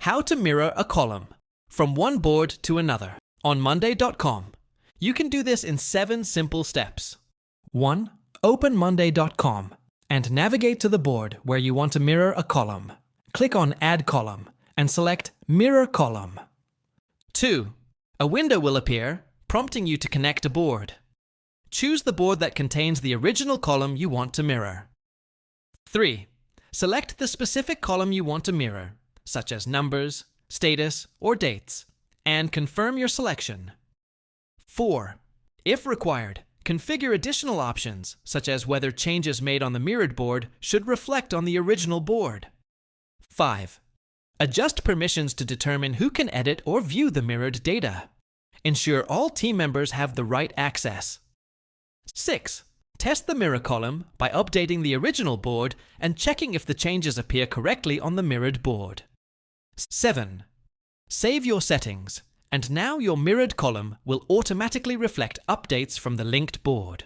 How to mirror a column from one board to another on monday.com. You can do this in 7 simple steps. 1. Open monday.com and navigate to the board where you want to mirror a column. Click on Add Column and select Mirror Column. 2. A window will appear, prompting you to connect a board. Choose the board that contains the original column you want to mirror. 3. Select the specific column you want to mirror, such as numbers, status, or dates, and confirm your selection. 4. If required, configure additional options, such as whether changes made on the mirrored board should reflect on the original board. 5. Adjust permissions to determine who can edit or view the mirrored data. Ensure all team members have the right access. 6. Test the mirror column by updating the original board and checking if the changes appear correctly on the mirrored board. 7. Save your settings, and now your mirrored column will automatically reflect updates from the linked board.